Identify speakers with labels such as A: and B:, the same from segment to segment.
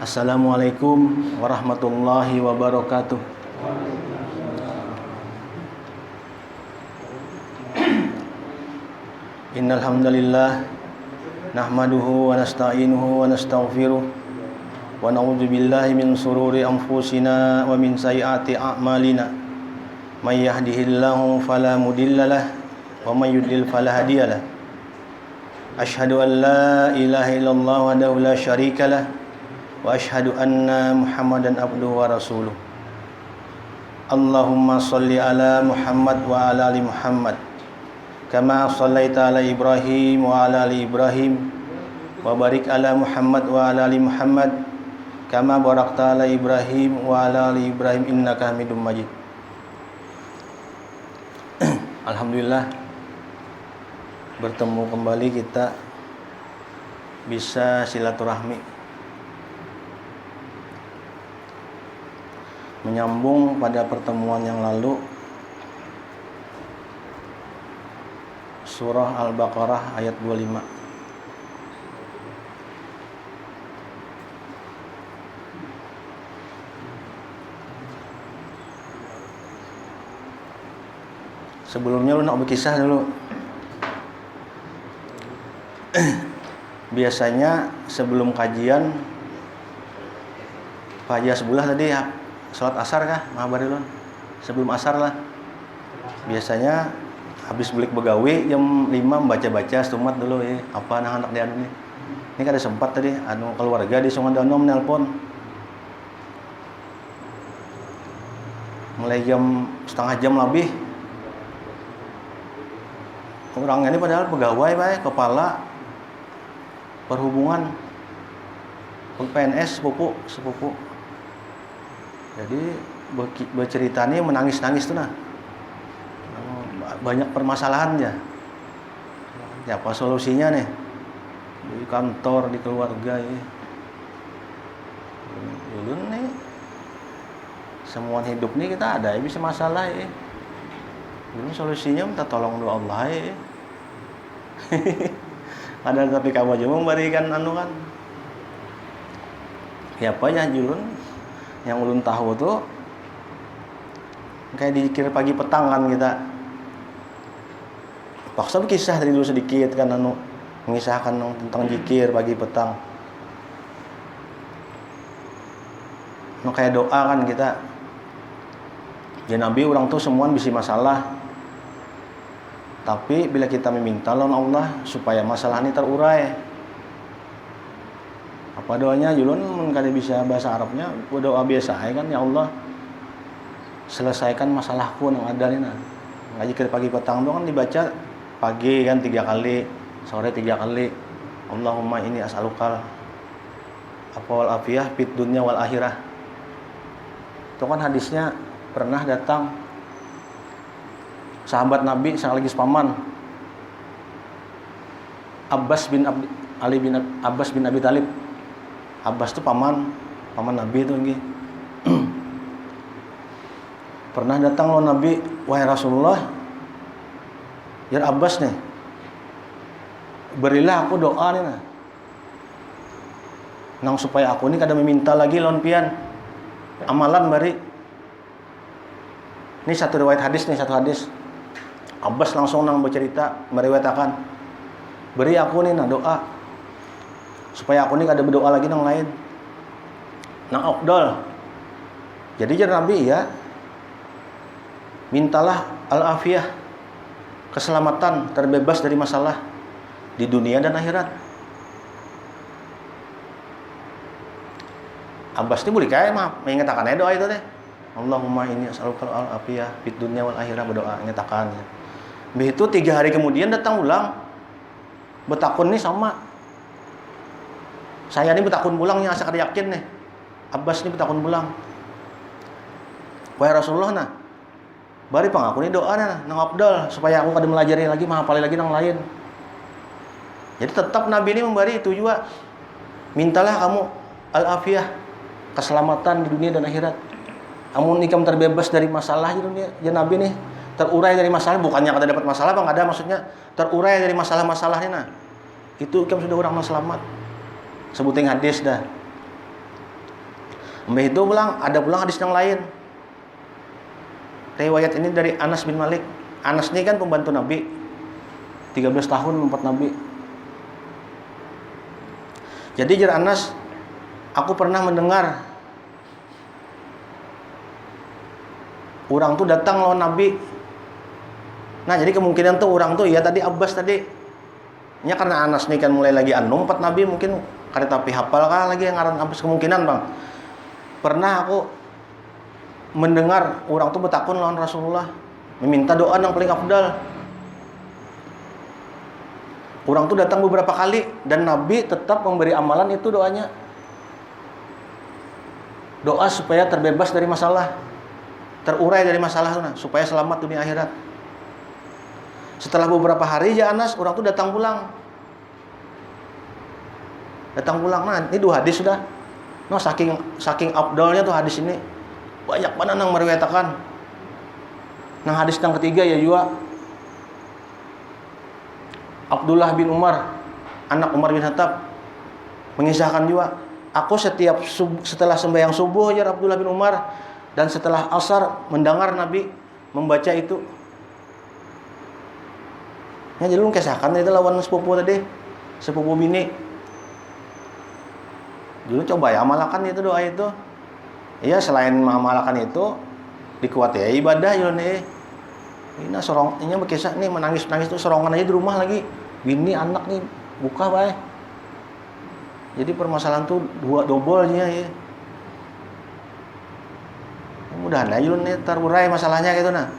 A: Assalamualaikum warahmatullahi wabarakatuh. Innal hamdalillah nahmaduhu wa nasta'inuhu wa nastaghfiruh wa na'udzu billahi min shururi anfusina wa min sayyiati a'malina. May yahdihillahu fala mudhillalah wa may yudlil fala hadiyalah. Asyhadu an la ilaha illallah wahdahu la syarikalah wa asyhadu anna Muhammadan abduhu wa rasuluh. Allahumma shalli ala Muhammad wa ala ali Muhammad kama shallaita ala Ibrahim wa ala ali Ibrahim wa barik ala Muhammad wa ala ali Muhammad kama barakta ala Ibrahim wa ala ali Ibrahim innaka Hamidum Majid. Alhamdulillah, bertemu kembali kita bisa silaturahmi, menyambung pada pertemuan yang lalu surah Al-Baqarah ayat 25. Sebelumnya lu nak berkisah dulu. Biasanya sebelum kajian Pak Haji sebelah tadi ya, sholat asar kah? Mahabarilun sebelum asar lah. Biasanya habis balik begawi jam 5 baca-baca stumat dulu ya. Apa anak-anak di anu nih. Ini kan ada sempat tadi anu keluarga di Songandano menelpon. Mulai jam setengah jam lebih. Orangnya ini padahal pegawai baik, kepala perhubungan PNS sepupu. Jadi berceritanya menangis-nangis tuh nah. Banyak permasalahan ya. Ya apa solusinya nih? Di kantor, di keluarga ya. Dulu nih semua hidup nih kita ada ya bisa masalah ya. Dulu solusinya minta tolong doa Allah ya. Ada tapi kamu aja memberikan anu kan. Ya apa ya julun yang ulun tahu tuh kayak dikir pagi petang kan kita. Paksa berkisah dari dulu sedikit kan anu mengisahkan tentang zikir pagi petang. Anu kayak doa kan kita. Ya Nabi orang tuh semua bisa masalah. Tapi bila kita meminta lawan Allah supaya masalah ini terurai. Apa doanya julun kada bisa bahasa Arabnya, doa biasa kan ya Allah selesaikan masalahku yang ada ini. Ngaji ke pagi petang itu kan dibaca pagi kan 3 kali, sore 3 kali. Allahumma inni as'alukal afwa wal afiyah fid dunya wal akhirah. Itu kan hadisnya pernah datang sahabat Nabi sekaligus paman Abbas bin Abi Talib. Abbas itu paman Nabi itu nggih. Pernah datang lo Nabi, wahai Rasulullah, ya Abbas nih, berilah aku doa nih nah. Nang supaya aku ini kada meminta lagi lawan pian. Amalan bari. Ini satu riwayat hadis nih, satu hadis. Abbas langsung nang bercerita meriwayatkan, beri aku nih nah doa supaya aku nih kada berdoa lagi nang lain. Nang afdal. Jadi jar Nabi ya, mintalah al-afiyah, keselamatan, terbebas dari masalah di dunia dan akhirat. Abbas ini boleh kayak mah mengatakan doa itu deh. Allahumma inni as'aluka al-afiyah fid dunya wal akhirah, berdoa mengatakannya. Begitu 3 hari kemudian datang ulang. Betakun nih sama. Saya ini betakun ulangnya asa kada yakin nih. Abbas ini betakun ulang. Wahai Rasulullah nah, bari pangaku nih doa nah nang afdal supaya aku kada melajari lagi menghafali lagi nang lain. Jadi tetap Nabi ini memberi itu juga. Mintalah kamu al-afiyah, keselamatan di dunia dan akhirat. Amun ikam terbebas dari masalah di dunia, ya Nabi nih terurai dari masalah, bukannya kada dapat masalah bang, ada maksudnya terurai dari masalah-masalahnya nah. Itu ikam sudah orang selamat. Sebutin hadis dah. Mbah itu ada pulang hadis yang lain. Riwayat ini dari Anas bin Malik. Anas ini kan pembantu Nabi. 13 tahun membuat Nabi. Jadi jar Anas, aku pernah mendengar orang tuh datang lawan Nabi. Nah, jadi kemungkinan tuh orang tuh ya tadi Abbas tadi. Nya karena Anas nih kan mulai lagi numpat Nabi mungkin kada tapi hafal kah lagi yang ngaran Abbas kemungkinan, Bang. Pernah aku mendengar orang tuh bertakun lawan Rasulullah, meminta doa yang paling afdal. Orang tuh datang beberapa kali dan Nabi tetap memberi amalan itu doanya. Doa supaya terbebas dari masalah, terurai dari masalah tuh, supaya selamat dunia akhirat. Setelah beberapa hari ya Anas, orang tuh datang pulang. Nah, ini 2 hadis sudah. No, saking afdalnya tuh hadis ini. Banyak mana yang meriwayatkan. Nah, hadis yang ketiga ya juga Abdullah bin Umar, anak Umar bin Khattab, mengisahkan juga, aku setelah sembahyang subuh ya Abdullah bin Umar, dan setelah asar mendengar Nabi membaca itu. Ya jadi lu kisahkan itu lawan sepupu tadi, sepupu bini. Dulu coba ya amalkan itu doa itu. Iya, selain mengamalkan itu dikuat ya ibadah yo nih. Ini sorongnya berkisah nih menangis tuh sorongan aja di rumah lagi. Bini anak nih buka bae. Jadi permasalahan tuh double-nya ya. Mudah-mudahan aja nih terurai masalahnya gitu nah.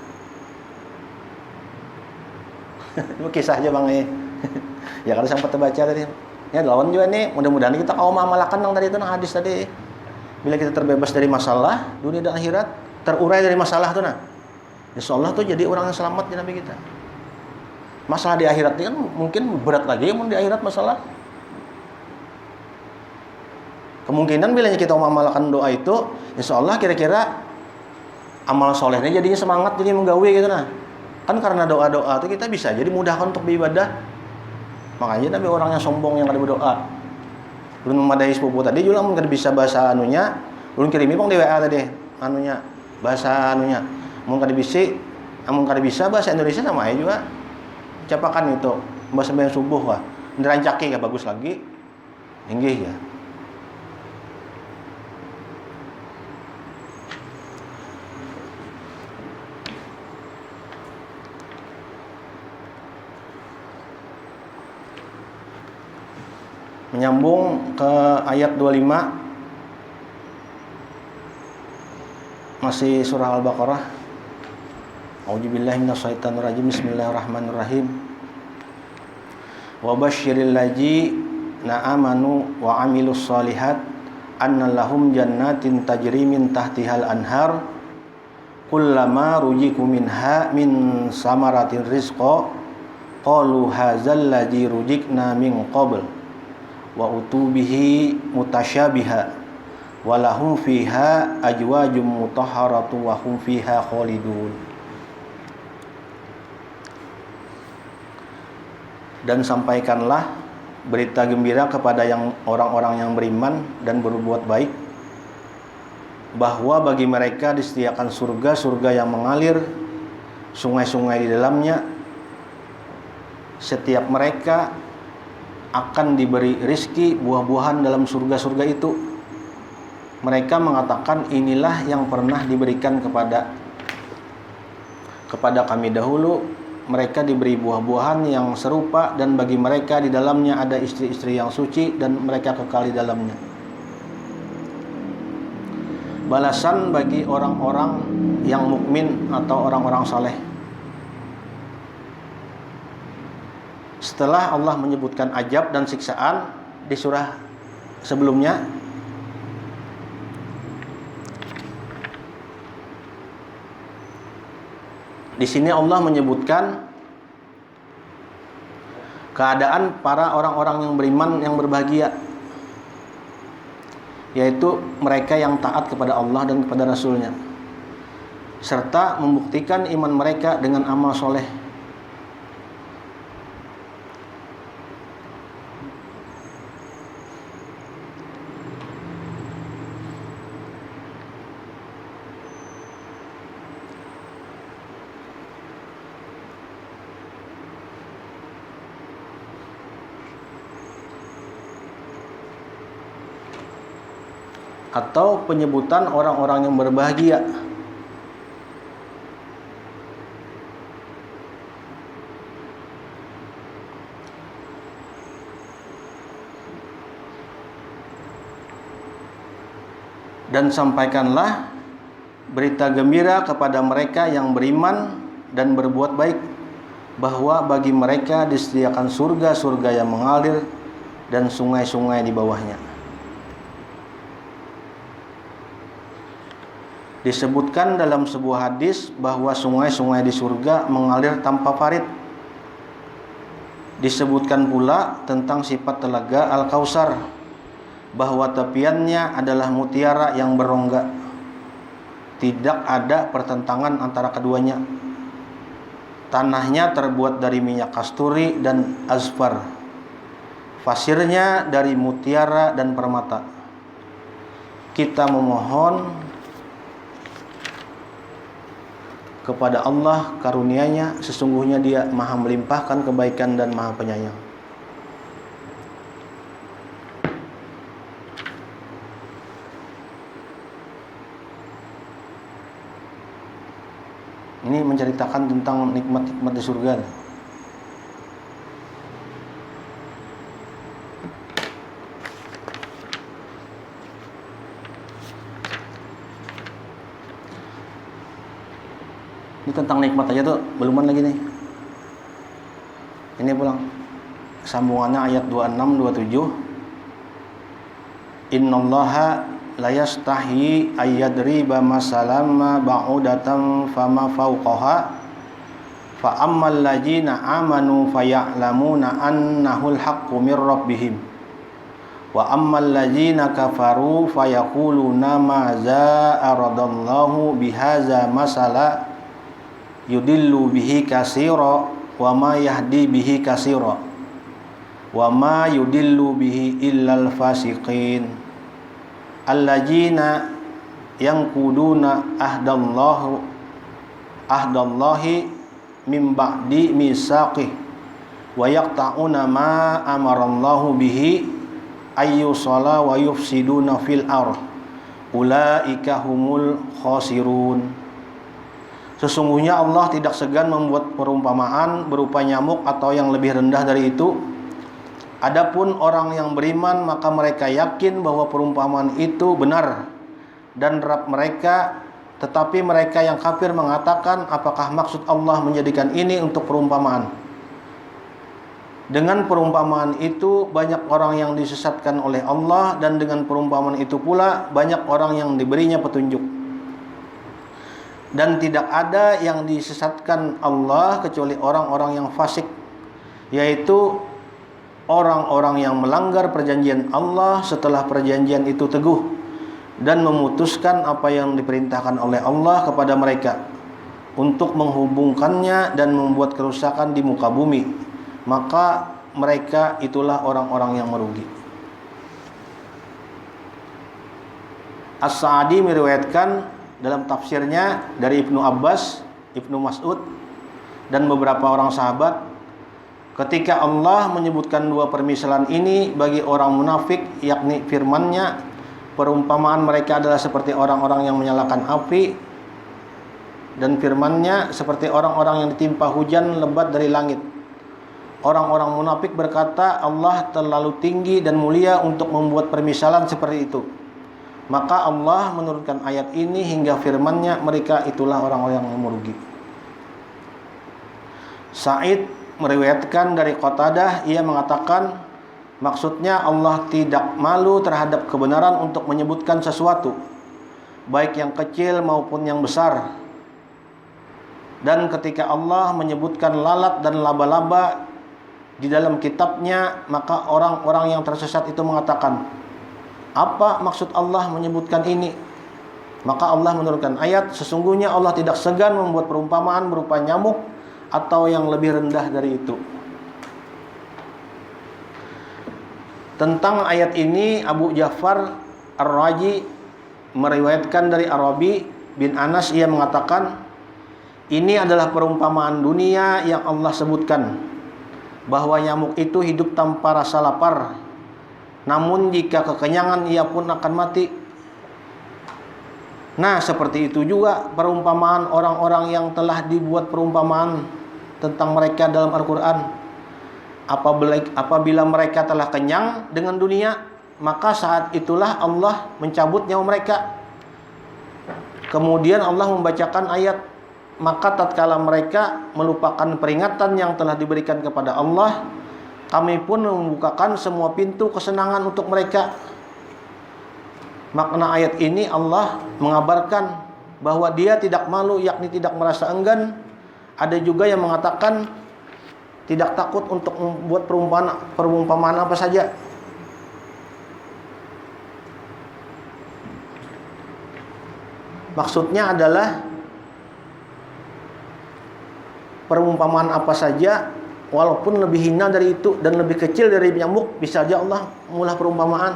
A: Itu kisah aja Bang ya kalau sempat terbaca tadi. Ya lawan juga nih, mudah-mudahan kita kaum amalkan yang tadi itu hadis tadi. Bila kita terbebas dari masalah dunia dan akhirat, terurai dari masalah tuh nah. Insyaallah tuh jadi orang yang selamat di Nabi kita. Masalah di akhirat ini kan mungkin berat lagi mun di akhirat masalah. Kemungkinan bila kita mengamalkan doa itu, insyaallah kira-kira amal solehnya jadinya semangat jadi menggawe gitu nah. Kan karena doa-doa itu kita bisa jadi mudahkan untuk beribadah. Makanya tapi orang yang sombong yang kada berdoa. Belum memadai sepupu tadi juga mungkin bisa bahasa anunya, belum kirimi pang di WA tadi anunya, bahasa anunya. Mun kada bisa bahasa Indonesia sama aja juga. Capakan itu bahasa yang subuh wah. Dirancaki ya bagus lagi. Inggih ya. Menyambung ke ayat 25 masih surah Al-Baqarah. A'udzubillahi minasyaitonir rajim. Bismillahirrahmanirrahim. Wa basyiril ladzina amanu wa 'amilus shalihat anna lahum jannatin tajri min tahtihal anhar kullama rujiku minha min samaratir rizqa qalu hadzal ladzi rujikna min qabl wa utubihi mutasyabiha walahum fiha ajwajum mutahharatu wa hum fiha khalidun. Dan sampaikanlah berita gembira kepada orang-orang yang beriman dan berbuat baik bahwa bagi mereka disediakan surga-surga yang mengalir sungai-sungai di dalamnya. Setiap mereka akan diberi rizki buah-buahan dalam surga-surga itu. Mereka mengatakan inilah yang pernah diberikan kepada kami dahulu. Mereka diberi buah-buahan yang serupa dan bagi mereka di dalamnya ada istri-istri yang suci dan mereka kekal di dalamnya. Balasan bagi orang-orang yang mukmin atau orang-orang saleh. Setelah Allah menyebutkan azab dan siksaan di surah sebelumnya, di sini Allah menyebutkan keadaan para orang-orang yang beriman yang berbahagia, yaitu mereka yang taat kepada Allah dan kepada Rasul-Nya, serta membuktikan iman mereka dengan amal soleh. atau penyebutan orang-orang yang berbahagia. Dan sampaikanlah berita gembira kepada mereka yang beriman dan berbuat baik, bahwa bagi mereka disediakan surga-surga yang mengalir dan sungai-sungai di bawahnya. Disebutkan dalam sebuah hadis bahwa sungai-sungai di surga mengalir tanpa parit. Disebutkan pula tentang sifat telaga Al-Kautsar, bahwa tepiannya adalah mutiara yang berongga. Tidak ada pertentangan antara keduanya. Tanahnya terbuat dari minyak kasturi dan azfar. Pasirnya dari mutiara dan permata. Kita memohon kepada Allah karunia-Nya, sesungguhnya Dia Maha melimpahkan kebaikan dan Maha penyayang. Ini menceritakan tentang nikmat-nikmat di surga. Ini tentang nikmat aja tuh, beluman lagi nih. Ini pulang. Sambungannya ayat 26 27. Innallaha la yastahi ayyadriba masalama ba'udatan fama fawqaha fa ammal ladzina amanu faya'lamuna annahul haqqu mir rabbihim wa ammal ladzina kafaru fayaquluna ma za aradallahu bihaza masala yudillu bihi katsira wa ma yahdi bihi katsira wa ma yudillu bihi illal fasiqin alladzina yanquduna ahdallahi min ba'di misaqih wa yaqta'una ma amarallahu bihi ayyusala wa yufsiduna fil ardh ulaika humul khasirun. Sesungguhnya Allah tidak segan membuat perumpamaan berupa nyamuk atau yang lebih rendah dari itu. Adapun orang yang beriman, maka mereka yakin bahwa perumpamaan itu benar dan Rabb mereka. Tetapi mereka yang kafir mengatakan, apakah maksud Allah menjadikan ini untuk perumpamaan? Dengan perumpamaan itu banyak orang yang disesatkan oleh Allah, dan dengan perumpamaan itu pula banyak orang yang diberinya petunjuk. Dan tidak ada yang disesatkan Allah kecuali orang-orang yang fasik, yaitu orang-orang yang melanggar perjanjian Allah setelah perjanjian itu teguh dan memutuskan apa yang diperintahkan oleh Allah kepada mereka untuk menghubungkannya dan membuat kerusakan di muka bumi, maka mereka itulah orang-orang yang merugi. As-Sa'di meriwayatkan dalam tafsirnya dari Ibnu Abbas, Ibnu Mas'ud dan beberapa orang sahabat, ketika Allah menyebutkan dua permisalan ini bagi orang munafik, yakni firman-Nya, perumpamaan mereka adalah seperti orang-orang yang menyalakan api, dan firman-Nya seperti orang-orang yang ditimpa hujan lebat dari langit. Orang-orang munafik berkata, Allah terlalu tinggi dan mulia untuk membuat permisalan seperti itu. Maka Allah menurunkan ayat ini hingga firman-Nya, mereka itulah orang-orang yang merugi. Sa'id meriwayatkan dari Qatadah, ia mengatakan, maksudnya Allah tidak malu terhadap kebenaran untuk menyebutkan sesuatu, baik yang kecil maupun yang besar. Dan ketika Allah menyebutkan lalat dan laba-laba di dalam kitabnya, maka orang-orang yang tersesat itu mengatakan, apa maksud Allah menyebutkan ini? Maka Allah menurunkan ayat, sesungguhnya Allah tidak segan membuat perumpamaan berupa nyamuk atau yang lebih rendah dari itu. Tentang ayat ini Abu Ja'far Ar-Razi meriwayatkan dari Arabi bin Anas, ia mengatakan, ini adalah perumpamaan dunia yang Allah sebutkan, bahwa nyamuk itu hidup tanpa rasa lapar, namun jika kekenyangan ia pun akan mati. Nah, seperti itu juga perumpamaan orang-orang yang telah dibuat perumpamaan tentang mereka dalam Al-Quran. Apabila mereka telah kenyang dengan dunia, maka saat itulah Allah mencabut nyawa mereka. Kemudian Allah membacakan ayat, maka tatkala mereka melupakan peringatan yang telah diberikan kepada Allah, kami pun membukakan semua pintu kesenangan untuk mereka. Makna ayat ini Allah mengabarkan bahwa dia tidak malu, yakni tidak merasa enggan. Ada juga yang mengatakan tidak takut untuk membuat perumpamaan apa saja. Maksudnya adalah perumpamaan apa saja, walaupun lebih hina dari itu dan lebih kecil dari nyamuk, bisa saja Allah mengulah perumpamaan.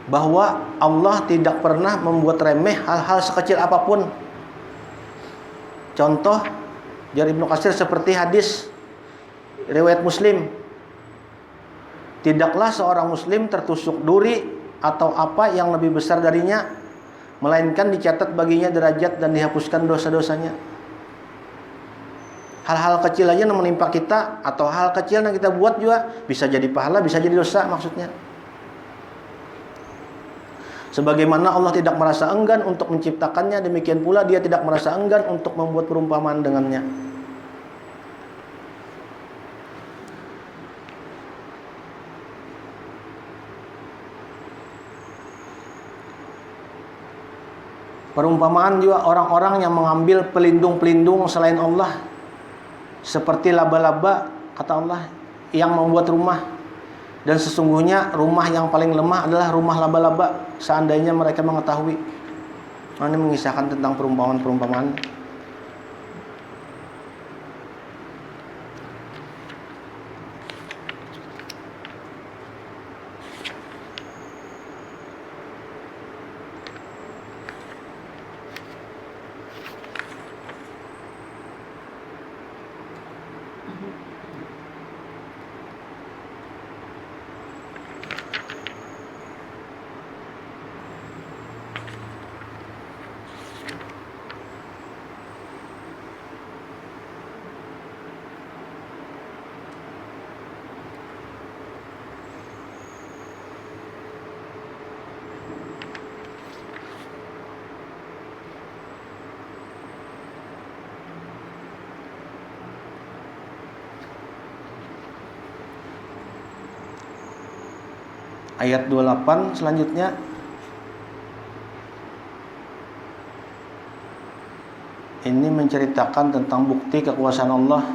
A: Bahwa Allah tidak pernah membuat remeh hal-hal sekecil apapun. Contoh dari Ibnu Katsir seperti hadis riwayat Muslim, tidaklah seorang muslim tertusuk duri atau apa yang lebih besar darinya, melainkan dicatat baginya derajat dan dihapuskan dosa-dosanya. Hal-hal kecil aja yang menimpa kita, atau hal kecil yang kita buat juga bisa jadi pahala, bisa jadi dosa maksudnya. Sebagaimana Allah tidak merasa enggan untuk menciptakannya, demikian pula dia tidak merasa enggan untuk membuat perumpamaan dengannya. Perumpamaan juga orang-orang yang mengambil pelindung-pelindung selain Allah, seperti laba-laba, kata Allah, yang membuat rumah. Dan sesungguhnya rumah yang paling lemah adalah rumah laba-laba, seandainya mereka mengetahui. Ini mengisahkan tentang perumpamaan-perumpamaan. Ayat 28 selanjutnya, ini menceritakan tentang bukti kekuasaan Allah.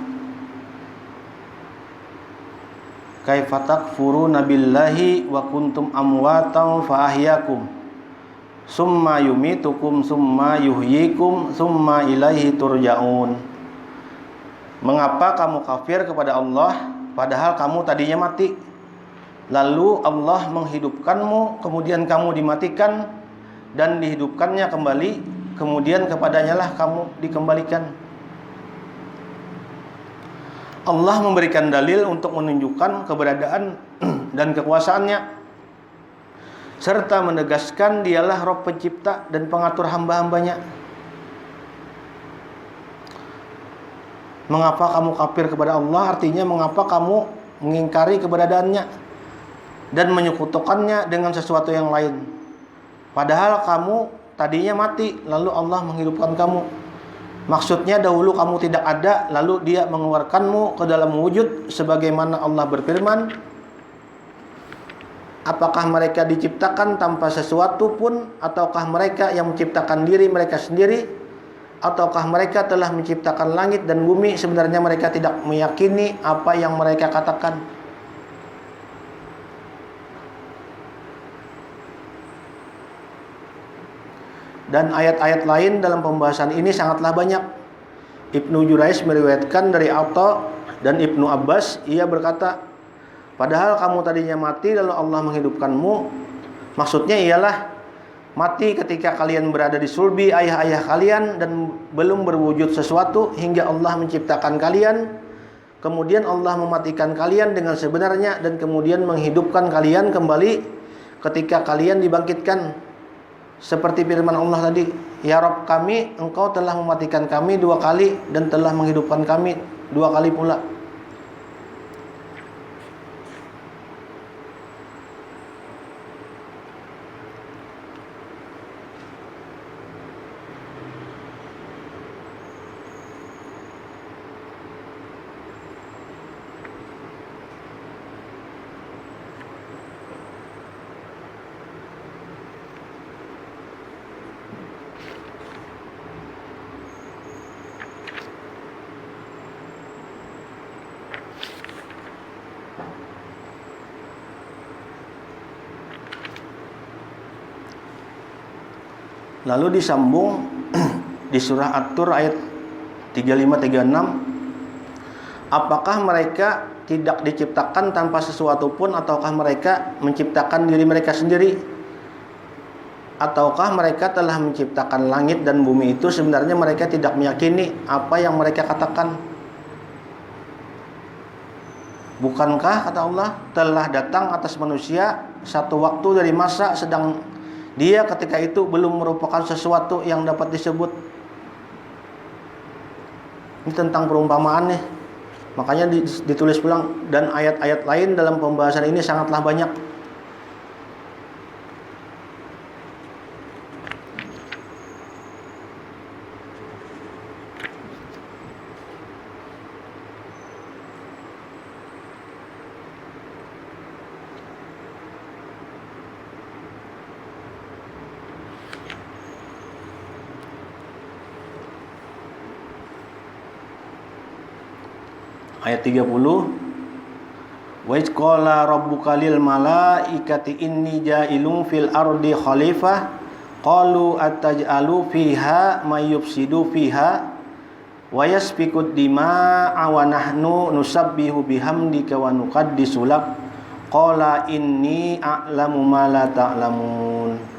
A: Kaifa takfuruna billahi wa kuntum amwatan fa ahyakum summa yumitukum summa yuhyikum summa ilaihi turja'un. Mengapa kamu kafir kepada Allah padahal kamu tadinya mati? Lalu Allah menghidupkanmu, kemudian kamu dimatikan dan dihidupkannya kembali, kemudian kepadanya lah kamu dikembalikan. Allah memberikan dalil untuk menunjukkan keberadaan dan kekuasaannya, serta menegaskan dialah Rabb pencipta dan pengatur hamba-hambanya. Mengapa kamu kafir kepada Allah? Artinya mengapa kamu mengingkari keberadaannya dan menyekutukannya dengan sesuatu yang lain, padahal kamu tadinya mati, lalu Allah menghidupkan kamu. Maksudnya dahulu kamu tidak ada, lalu dia mengeluarkanmu ke dalam wujud, sebagaimana Allah berfirman, apakah mereka diciptakan tanpa sesuatu pun, ataukah mereka yang menciptakan diri mereka sendiri, ataukah mereka telah menciptakan langit dan bumi, sebenarnya mereka tidak meyakini apa yang mereka katakan. Dan ayat-ayat lain dalam pembahasan ini sangatlah banyak. Ibnu Jurayj meriwayatkan dari Atha dan Ibnu Abbas, ia berkata, padahal kamu tadinya mati lalu Allah menghidupkanmu. Maksudnya ialah mati ketika kalian berada di sulbi ayah-ayah kalian dan belum berwujud sesuatu hingga Allah menciptakan kalian. kemudian Allah mematikan kalian dengan sebenarnya, dan kemudian menghidupkan kalian kembali ketika kalian dibangkitkan. Seperti firman Allah tadi, ya Rabb kami, Engkau telah mematikan kami 2 kali dan telah menghidupkan kami 2 kali pula. Lalu disambung di surah At-Tur ayat 35-36, apakah mereka tidak diciptakan tanpa sesuatu pun, ataukah mereka menciptakan diri mereka sendiri? Ataukah mereka telah menciptakan langit dan bumi itu? Sebenarnya mereka tidak meyakini apa yang mereka katakan. Bukankah, kata Allah, telah datang atas manusia satu waktu dari masa sedang dia ketika itu belum merupakan sesuatu yang dapat disebut. Ini tentang perumpamaan nih. Makanya ditulis pulang, dan ayat-ayat lain dalam pembahasan ini sangatlah banyak. Ayat 30, wa iz qala rabbuka lil malaikati inni ja'ilun fil ardi khalifah qalu ataj'alu fiha may yufsidu fiha wa yasfikud dima'a wa nahnu nusabbihu bihamdika wa nuqaddisu lak qala inni a'lamu ma la ta'lamun.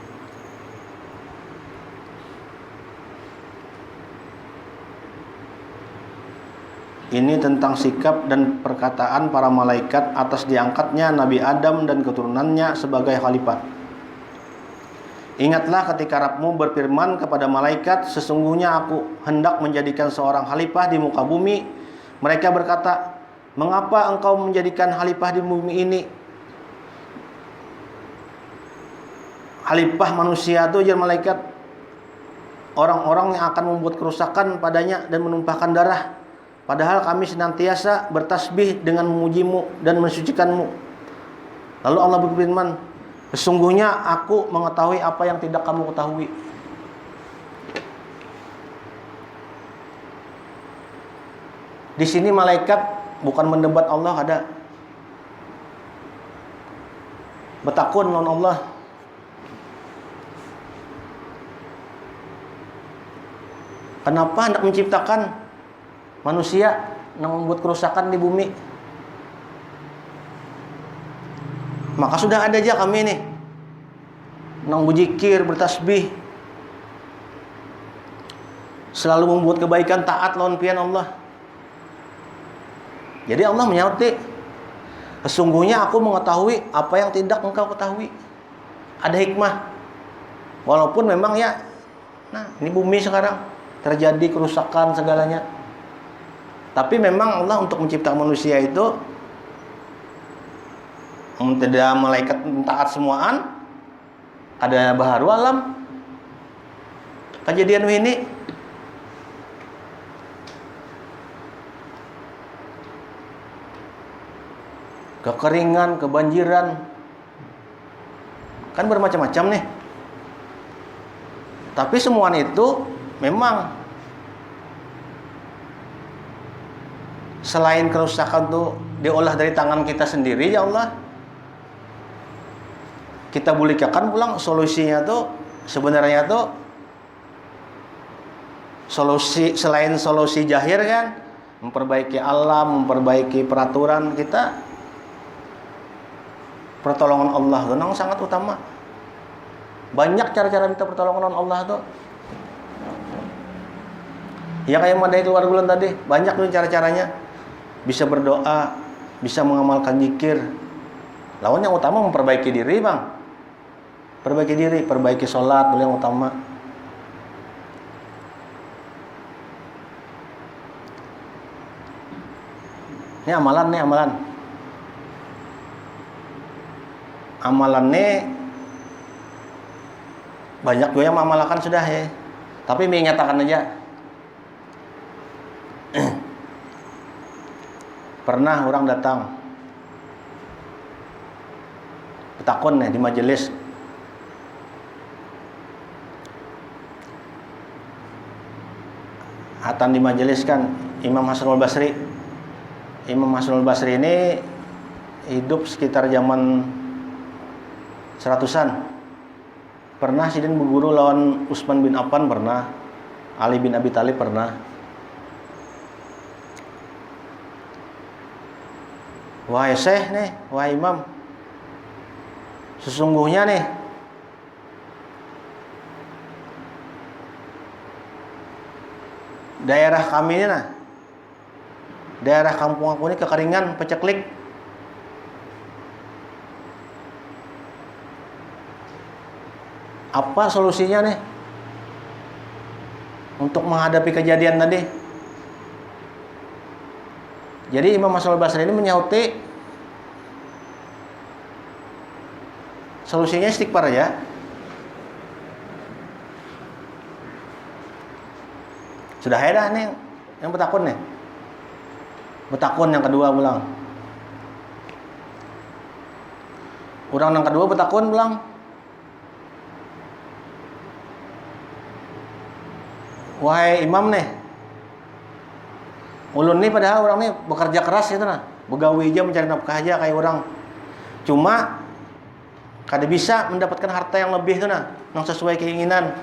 A: Ini tentang sikap dan perkataan para malaikat atas diangkatnya Nabi Adam dan keturunannya sebagai khalifah. Ingatlah ketika Rabbmu berfirman kepada malaikat, sesungguhnya aku hendak menjadikan seorang khalifah di muka bumi. Mereka berkata, mengapa engkau menjadikan khalifah di bumi ini? Khalifah manusia itu, ujar malaikat, orang-orang yang akan membuat kerusakan padanya dan menumpahkan darah. Padahal kami senantiasa bertasbih dengan memujimu dan mensucikanmu. Lalu Allah berfirman, sesungguhnya aku mengetahui apa yang tidak kamu ketahui. Di sini malaikat bukan mendebat Allah, ada bertakun lawan Allah. Kenapa hendak menciptakan manusia yang membuat kerusakan di bumi? Maka sudah ada aja kami nih yang berzikir, bertasbih, selalu membuat kebaikan, taat lawan pian Allah. Jadi Allah menyauti, sesungguhnya aku mengetahui apa yang tidak engkau ketahui. Ada hikmah. Walaupun memang ya, nah ini bumi sekarang terjadi kerusakan segalanya. Tapi memang Allah untuk menciptakan manusia itu tidak malaikat taat semuaan. Ada baharu alam. Kejadian ini kekeringan, kebanjiran, kan bermacam-macam nih. Tapi semua itu memang selain kerusakan tuh diolah dari tangan kita sendiri, ya Allah, kita buktikan pulang solusinya tuh sebenarnya tuh solusi selain solusi zahir kan, memperbaiki alam, memperbaiki peraturan kita, pertolongan Allah itu yang sangat utama. Banyak cara-cara minta pertolongan Allah tuh. Ya kayak madai keluar bulan tadi, banyak tuh cara-caranya. bisa berdoa, bisa mengamalkan zikir. Lawan yang utama memperbaiki diri, Bang. Perbaiki diri, perbaiki sholat dulu yang utama. Ini amalan nih, amalan. Amalan nih banyak juga yang mengamalkan sudah ya. Tapi mengatakan aja. Pernah orang datang petakon nih di majelis. Hatan di majelis kan Imam Hasanul Basri. Imam Hasanul Basri ini hidup sekitar zaman 100-an. Pernah sidin berguru lawan Utsman bin Affan, pernah Ali bin Abi Thalib, pernah. Wahai Syekh nih, wahai Imam, sesungguhnya nih daerah kami ini nah, daerah kampung aku ini kekeringan, peceklik. Apa solusinya nih untuk menghadapi kejadian tadi? Jadi Imam Hasanul Basri ini menyauti solusinya istighfar aja. Sudah dah nih yang betakun nih. Betakun yang kedua pulang. Orang yang kedua betakun pulang. Wahai Imam nih, ulun nih padahal orang nih bekerja keras gitu nah, begawi aja mencari nafkah aja kayak orang. Cuma kada bisa mendapatkan harta yang lebih tuh nah, yang sesuai keinginan.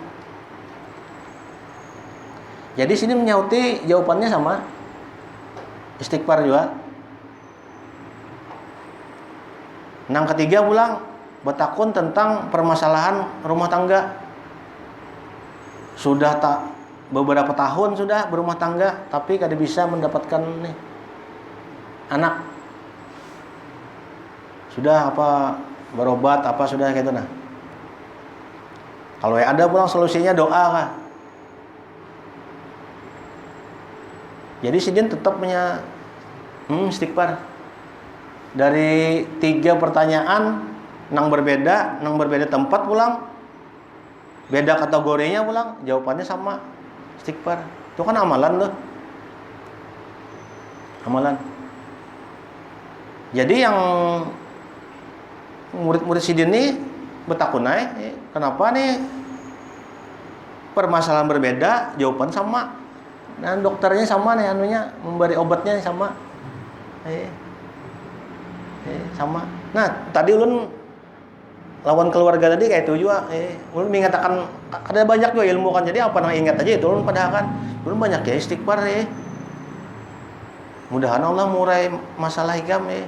A: Jadi sini menyauti jawabannya sama istighfar juga. Yang ketiga pulang betakun tentang permasalahan rumah tangga. Sudah tak beberapa tahun sudah berumah tangga, tapi kada bisa mendapatkan nih anak. Sudah apa berobat apa sudah gitu nah. Kalau ada pulang solusinya doa kah. Jadi sidin tetap punya istighfar. Dari 3 pertanyaan nang berbeda tempat pulang, beda kategorinya pulang, jawabannya sama. Istighfar. Itu kan amalan loh. Amalan. Jadi yang murid-murid sidin nih betakunai, kenapa nih permasalahan berbeda, jawaban sama. Dan dokternya sama nih anunya, memberi obatnya sama. Sama. Nah, tadi ulun lawan keluarga tadi kayak itu juga. Ulun mengatakan ada banyak juga ilmu kan. Jadi apa nang ingat aja itu ulun padahal kan. Ulun banyak ya istighfar ya. Mudahan Allah murai masalah hikam ya.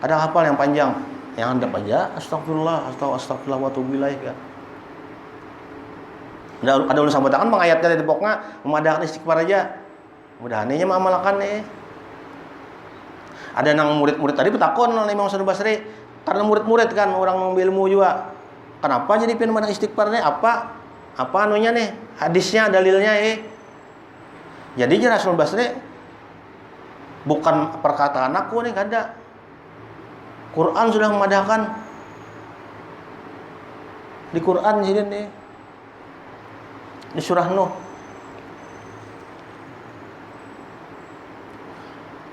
A: Ada hafal yang panjang. Yang handap aja astagfirullah, astagfirullah wa atubu ilaih ya. Ada ulun sambutakan mengayatkan di pokoknya memadakan istighfar aja. Mudahan nya mengamalkan ya. Ada nang murid-murid tadi betakon oleh Imam Hasanul Basri. Karena murid-murid kan orang mengambil ilmu juga. Kenapa jadi pengen mana istighfarnya? Apa anunya nih? Hadisnya, dalilnya Jadi Hasanul Basri bukan perkataan aku nih, kada. Quran sudah memadahkan. Di Quran jadi nih. Di surah Nuh.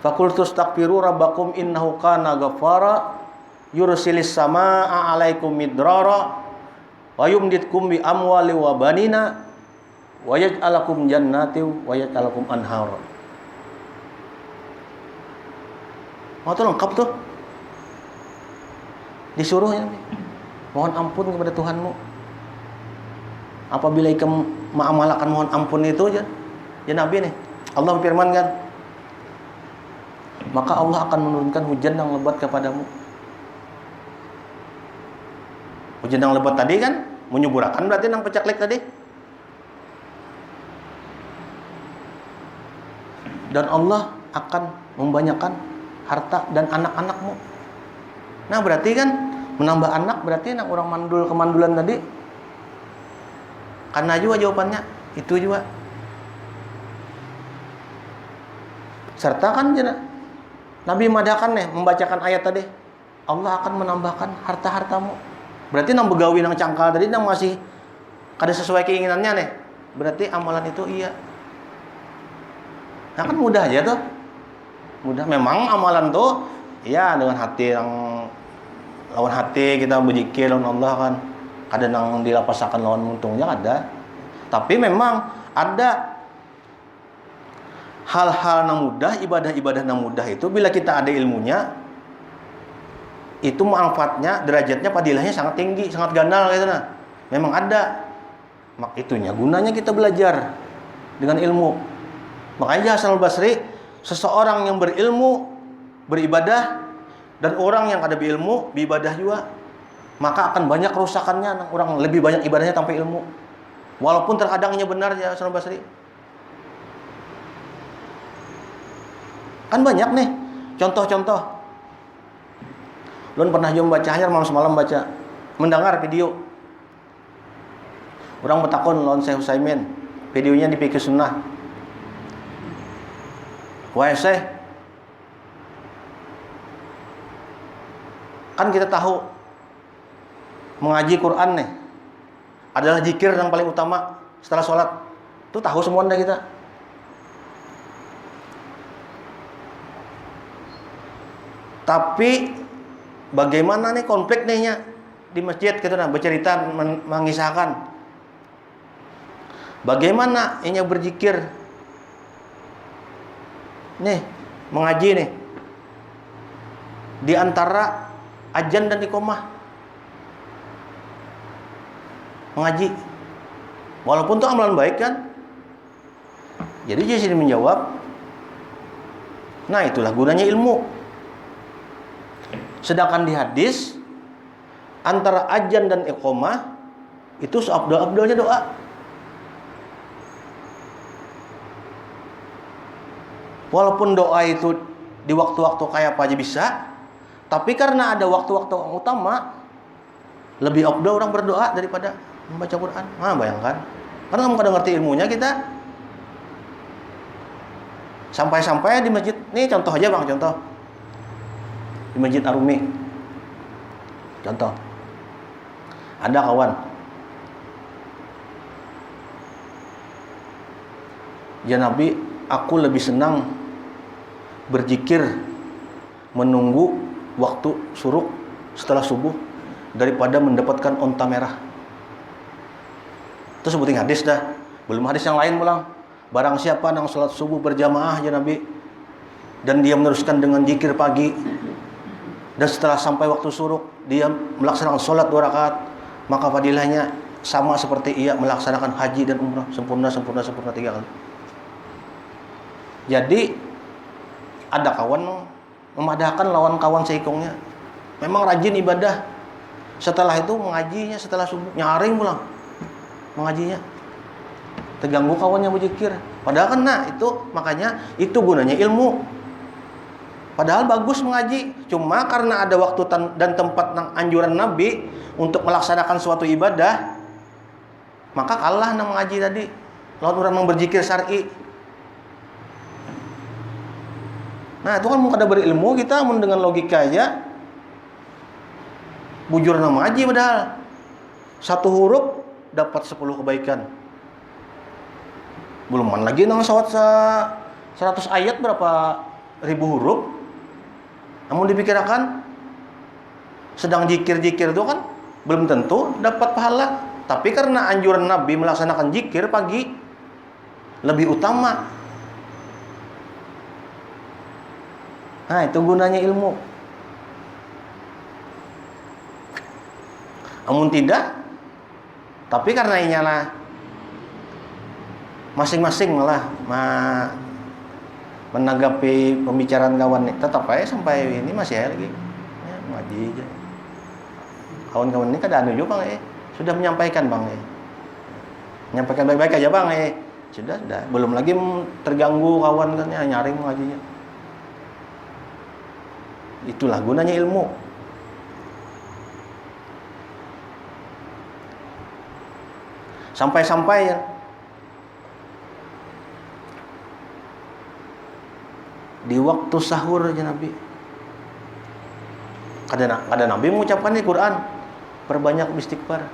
A: Faqultu astaghfiru rabbakum innahu kana ghaffara yursilis samaa 'alaikum midrara wa yumditkum bi amwali wa banina wa yaj'alakum jannatin wa yaj'alakum anhara. Mau tuh lengkap tuh. Disuruh ya, mohon ampun kepada Tuhanmu. Apabila ikam mengamalkan mohon ampun itu aja, ya Nabi nih. Allah berfirmankan, maka Allah akan menurunkan hujan yang lebat kepadamu. Hujan yang lebat tadi kan menyuburakan berarti nang pecaklik tadi. dan Allah akan membanyakan harta dan anak-anakmu. Nah, berarti kan menambah anak berarti anak orang mandul kemandulan tadi. Karena juga jawabannya itu juga. Serta kan Nabi madakan nih membacakan ayat tadi. Allah akan menambahkan harta-hartamu. Berarti nang begawi nang cangkal tadi nang masih kada sesuai keinginannya nih. Berarti amalan itu iya. Nah kan mudah aja tuh. Mudah memang amalan tuh iya dengan hati yang lawan hati kita berzikir lawan Allah kan. Kada nang dilapasakan lawan untungnya ada. Tapi memang ada hal-hal yang mudah, ibadah-ibadah yang mudah itu bila kita ada ilmunya, itu manfaatnya, derajatnya, padilahnya sangat tinggi, sangat ganal gitu nah. Memang ada. Itunya gunanya kita belajar dengan ilmu. Makanya Hasan al-Basri, seseorang yang berilmu beribadah dan orang yang ada berilmu beribadah juga, maka akan banyak kerusakannya. Orang lebih banyak ibadahnya tanpa ilmu. Walaupun terkadangnya benar ya Hasan al-Basri. Kan banyak nih contoh-contoh. Lun pernah jom baca hanyar malam semalam baca mendengar video. Orang bertakon lawan Syekh Utsaimin. Videonya di Fikih Sunnah. Wahai Syekh, kan kita tahu mengaji Quran nih adalah zikir yang paling utama setelah sholat. Itu tahu semua anda kita. Tapi bagaimana nih konflik nihnya di masjid gitu nah, bercerita mengisahkan bagaimana inya berzikir nih, mengaji nih di antara azan dan iqamah. Mengaji walaupun itu amalan baik kan. Jadi dia sini menjawab, nah itulah gunanya ilmu. Sedangkan di hadis antara azan dan iqamah itu seabdal-abdalnya doa. Walaupun doa itu di waktu-waktu kayak apa aja bisa, tapi karena ada waktu-waktu yang utama, lebih abdal orang berdoa daripada membaca Quran. Nah, bayangkan. Karena kamu kadang ngerti ilmunya kita. Sampai-sampai di masjid, nih contoh aja Bang, contoh. Di Masjid Arumi. Contoh. Ada kawan. Ya Nabi, aku lebih senang berzikir menunggu waktu syuruk setelah subuh daripada mendapatkan onta merah. Itu sebutin hadis dah. Belum hadis yang lain pulang. Barang siapa yang sholat subuh berjamaah ya Nabi, dan dia meneruskan dengan zikir pagi, dan setelah sampai waktu syuruk dia melaksanakan sholat 2 rakaat, maka fadilahnya sama seperti ia melaksanakan haji dan umrah sempurna 3 kali. Jadi ada kawan memadahkan lawan kawan seikongnya, memang rajin ibadah, setelah itu mengajinya setelah subuh nyaring pulang mengajinya, terganggu kawannya berzikir. Padahal kan nah itu makanya itu gunanya ilmu. Padahal bagus mengaji, cuma karena ada waktu dan tempat anjuran Nabi untuk melaksanakan suatu ibadah, maka kalah nang mengaji tadi. Lawan orang yang berzikir syar'i. Nah, itu kan mau kada berilmu kita dengan logika aja bujur nang mengaji padahal. 1 huruf dapat 10 kebaikan. Belum lagi nang sawat 100 ayat berapa ribu huruf. Namun dipikirkan sedang zikir-zikir itu kan belum tentu dapat pahala. Tapi karena anjuran Nabi melaksanakan zikir pagi lebih utama. Nah, itu gunanya ilmu. Namun tidak, tapi karena inyalah masing-masing malah menanggapi pembicaraan kawan nih, tetap aja sampai ini masih aja lagi ya, ngaji aja. Kawan-kawan ini kada anu juga Bang sudah menyampaikan Bang menyampaikan baik-baik aja Bang Sudah. Belum lagi terganggu kawan kan ya, nyaring ngajinya. Itulah gunanya ilmu. Sampai-sampai ya, di waktu sahur aja Nabi. Kada Nabi mengucapkan di Quran, perbanyak istighfar.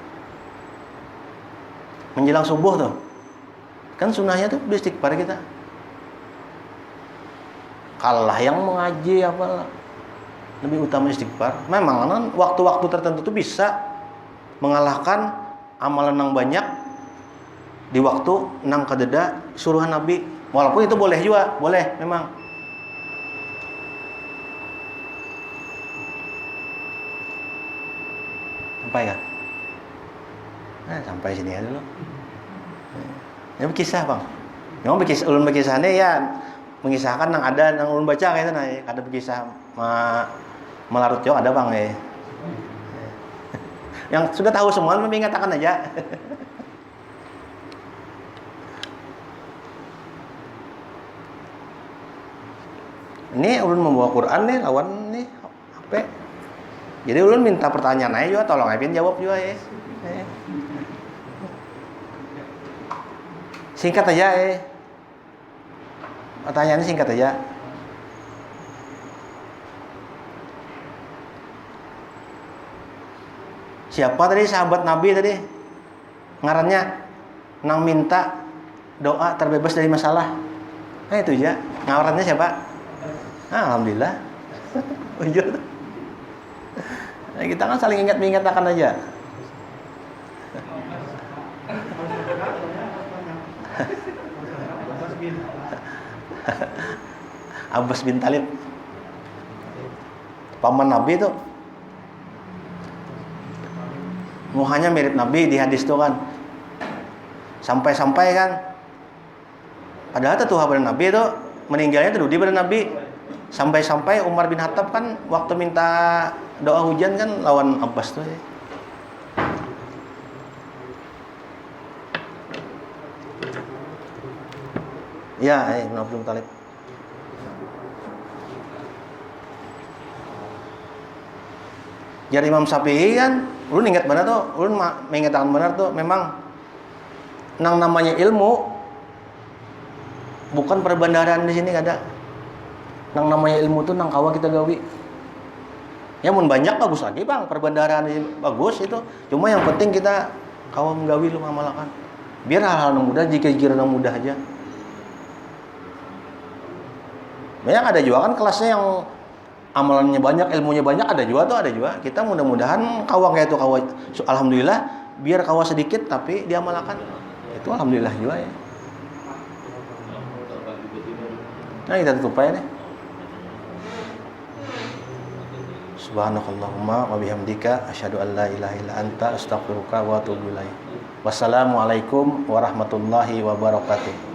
A: Menjelang subuh tuh. Kan sunnahnya tuh istighfar kita. Kalah yang mengaji apalah. Lebih utama istighfar. Memang kan waktu-waktu tertentu tuh bisa mengalahkan amalan yang banyak di waktu nang kadeda suruhan Nabi. Walaupun itu boleh juga, boleh memang. Sampai kan? Sampai sini aja dulu. Ini berkisah bang. Yang ulun berkisahnya ya mengisahkan yang ada yang ulun baca kayaknya nah, ada berkisah melarut jauh ada bang ya. Yang sudah tahu semua mengatakan aja. Ini ulun membawa Quran nih lawan nih HP. Jadi ulun minta pertanyaan aja juga, tolong Epin jawab juga ya. Singkat aja pertanyaannya singkat aja. Siapa tadi sahabat Nabi tadi? Ngarannya nang minta doa terbebas dari masalah. Nah itu aja. Ngarannya siapa? Alhamdulillah. Nah, kita kan saling ingat-ingatkan aja. Abbas bin Talib, paman Nabi itu, muhanya mirip Nabi di hadis itu kan. Sampai-sampai kan, padahal tuh pada Nabi itu meninggalnya tuh di pada Nabi. Sampai-sampai Umar bin Khattab kan waktu minta doa hujan kan lawan Abbas tuh. Ya, Ibnu Talib. Jadi Imam Syafi'i kan, ulun ingat benar tuh, ulun mengatakan benar tuh, memang nang namanya ilmu bukan perbandaran di sini ada. Nang namanya ilmu tuh nang kawa kita gawi. Ya mun banyak bagus lagi bang, perbandaran ini bagus itu. Cuma yang penting kita kawa menggawi lu ngamalakan. Biar hal-hal yang mudah, jika yang mudah aja. Banyak ada juga kan kelasnya yang amalannya banyak, ilmunya banyak, ada juga. Kita mudah-mudahan kawa kayak itu kawa. Alhamdulillah, biar kawa sedikit tapi diamalkan. Itu alhamdulillah juga ya. Nah kita tutup aja nih. Subhanakallahumma wa bihamdika asyhadu an la ilaha illa anta astaghfiruka wa atubu ilaik. Wassalamualaikum warahmatullahi wabarakatuh.